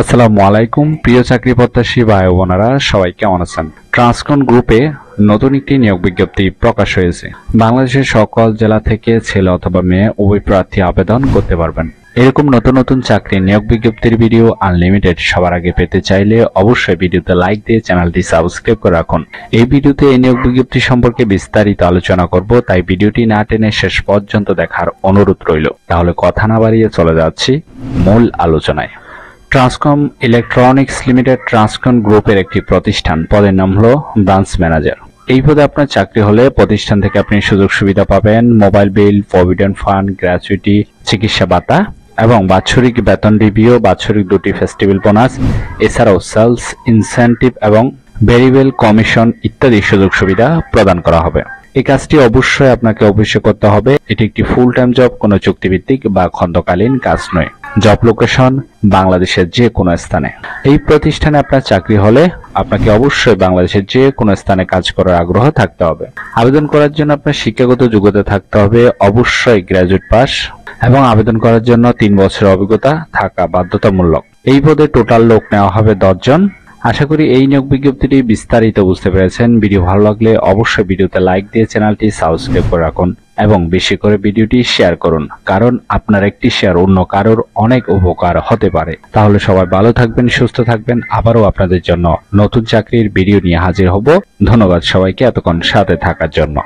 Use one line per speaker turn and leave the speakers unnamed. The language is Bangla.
আসসালামু আলাইকুম প্রিয় চাকরি প্রত্যাশী ভাই বোনেরা, সবাই কেমন আছেন? ট্রান্সকন গ্রুপে নতুন একটি নিয়োগ বিজ্ঞপ্তি প্রকাশ হয়েছে। বাংলাদেশের সকল জেলা থেকে ছেলে অথবা মেয়ে উভয় প্রার্থী আবেদন করতে পারবেন। এরকম নতুন নতুন চাকরি নিয়োগ বিজ্ঞপ্তির ভিডিও আনলিমিটেড সবার আগে পেতে চাইলে অবশ্যই ভিডিওতে লাইক দিয়ে চ্যানেলটি সাবস্ক্রাইব করে রাখুন। এই ভিডিওতে এই নিয়োগ বিজ্ঞপ্তি সম্পর্কে বিস্তারিত আলোচনা করব, তাই ভিডিওটি না টেনে শেষ পর্যন্ত দেখার অনুরোধ রইল। তাহলে কথা না বাড়িয়ে চলে যাচ্ছি মূল আলোচনায়। ট্রান্সকম ইলেকট্রনিক্স লিমিটেড ট্রান্সকন গ্রুপের একটি প্রতিষ্ঠান, পদের নাম হলো ব্রাঞ্চ ম্যানেজার। এই পদে আপনার চাকরি হলে প্রতিষ্ঠান থেকে আপনি সুযোগ সুবিধা পাবেন mobile bill, provident fund, gratuity, চিকিৎসা ভাতা এবং বাৎসরিক বেতন রিভিউ, বাৎসরিক 2টি ফেস্টিভ্যাল বোনাস, এছাড়াও সেলস ইনসেন্টিভ এবং ভেরিয়েবল কমিশন ইত্যাদি সুযোগ সুবিধা প্রদান করা হবে। এই কাজটি অবশ্যই আপনাকে করতে হবে। এটি একটি ফুল টাইম জব, কোনো চুক্তিভিত্তিক বা খণ্ডকালীন কাজ নয়। জব লোকেশন বাংলাদেশের যে কোনো স্থানে। এই প্রতিষ্ঠানে আপনার চাকরি হলে আপনাকে অবশ্যই বাংলাদেশের যে কোনো স্থানে কাজ করার আগ্রহ থাকতে হবে। আবেদন করার জন্য আপনার শিক্ষাগত যোগ্যতা থাকতে হবে অবশ্যই গ্র্যাজুয়েট পাস, এবং আবেদন করার জন্য 3 বছরের অভিজ্ঞতা থাকা বাধ্যতামূলক। এই পদে টোটাল লোক নেওয়া হবে 10 জন। আশা করি এই নিয়োগ বিজ্ঞপ্তিটি বিস্তারিত বুঝতে পেরেছেন। ভিডিও ভালো লাগলে অবশ্যই ভিডিওতে লাইক দিয়ে চ্যানেলটি সাবস্ক্রাইব করে রাখুন এবং বেশি করে ভিডিওটি শেয়ার করুন, কারণ আপনার একটি শেয়ার অন্য কারোর অনেক উপকার হতে পারে। তাহলে সবাই ভালো থাকবেন, সুস্থ থাকবেন। আবারও আপনাদের জন্য নতুন চাকরির ভিডিও নিয়ে হাজির হব। ধন্যবাদ সবাইকে এতক্ষণ সাথে থাকার জন্য।